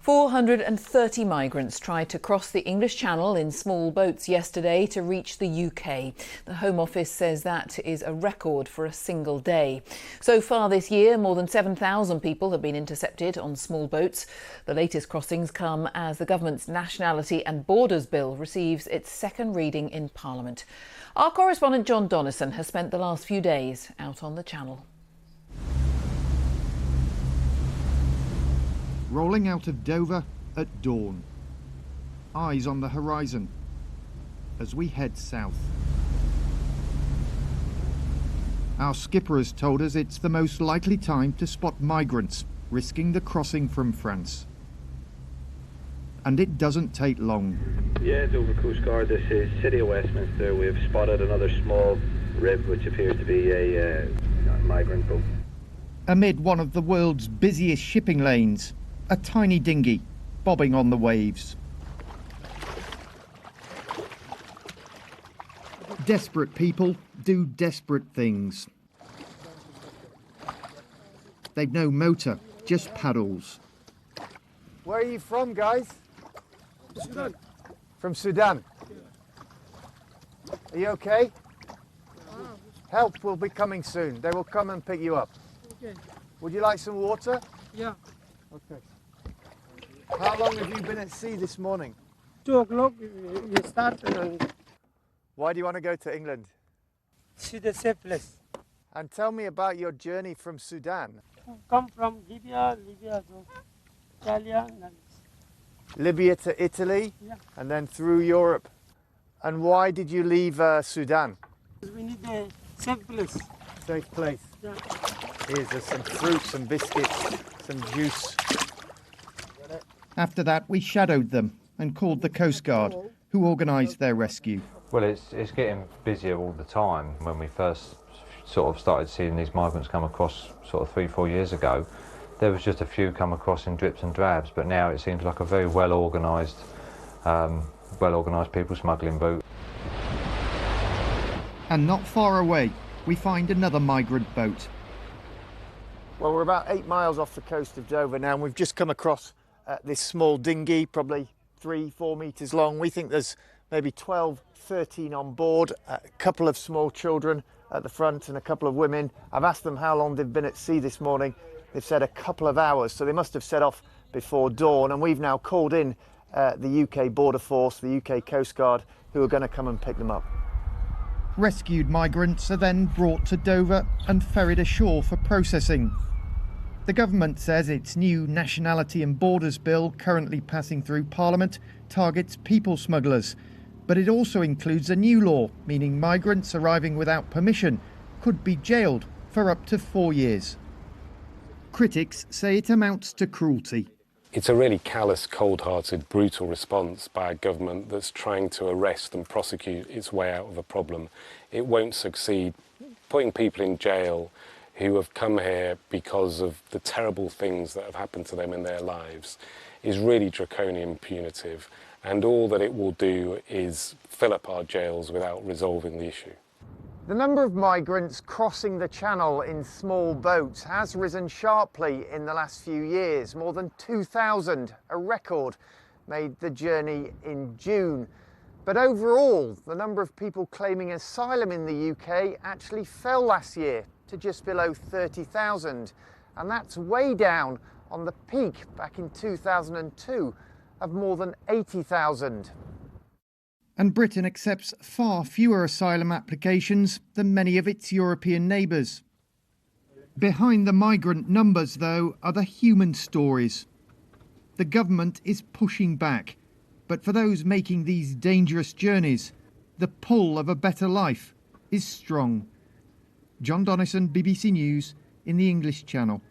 430 migrants tried to cross the English Channel in small boats yesterday to reach the UK. The Home Office says that is a record for a single day. So far this year, more than 7,000 people have been intercepted on small boats. The latest crossings come as the government's Nationality and Borders Bill receives its second reading in Parliament. Our correspondent John Donnison has spent the last few days out on the Channel. Rolling out of Dover at dawn. Eyes on the horizon as we head south. Our skipper has told us it's the most likely time to spot migrants risking the crossing from France. And it doesn't take long. Yeah, Dover Coast Guard, this is City of Westminster. We've spotted another small rib which appears to be a migrant boat. Amid one of the world's busiest shipping lanes, a tiny dinghy bobbing on the waves. Desperate people do desperate things. They've no motor, just paddles. Where are you from, guys? Sudan. From Sudan. Are you okay? Help will be coming soon. They will come and pick you up. Okay. Would you like some water? Yeah. Okay. How long have you been at sea this morning? 2 o'clock we start and Why do you want to go to England? see the safe place. And tell me about your journey from Sudan. Come from Libya to Italia, and Libya to Italy, yeah. and then through Europe. And why did you leave Sudan? We need a safe place. Safe place. Yeah. There's some fruit, some biscuits, some juice. After that, we shadowed them and called the Coast Guard, who organised their rescue. Well, it's getting busier all the time. When we first sort of started seeing these migrants come across sort of 3-4 years ago, there was just a few come across in drips and drabs, but now it seems like a very well-organised people smuggling route. And not far away, we find another migrant boat. Well, we're about 8 miles off the coast of Dover now, and we've just come across this small dinghy, probably 3-4 metres long. We think there's maybe 12, 13 on board, a couple of small children at the front and a couple of women. I've asked them how long they've been at sea this morning. They've said a couple of hours, so they must have set off before dawn, and we've now called in the UK Border Force, the UK Coast Guard, who are going to come and pick them up. Rescued migrants are then brought to Dover and ferried ashore for processing. The government says its new Nationality and Borders Bill, currently passing through Parliament, targets people smugglers. But it also includes a new law, meaning migrants arriving without permission could be jailed for up to 4 years. Critics say it amounts to cruelty. It's a really callous, cold-hearted, brutal response by a government that's trying to arrest and prosecute its way out of a problem. It won't succeed. Putting people in jail who have come here because of the terrible things that have happened to them in their lives is really draconian, punitive, and all that it will do is fill up our jails without resolving the issue. The number of migrants crossing the Channel in small boats has risen sharply in the last few years. More than 2,000, a record, made the journey in June. But overall, the number of people claiming asylum in the UK actually fell last year to just below 30,000. And that's way down on the peak back in 2002 of more than 80,000. And Britain accepts far fewer asylum applications than many of its European neighbours. Behind the migrant numbers, though, are the human stories. The government is pushing back, but for those making these dangerous journeys, the pull of a better life is strong. John Donnison, BBC News, in the English Channel.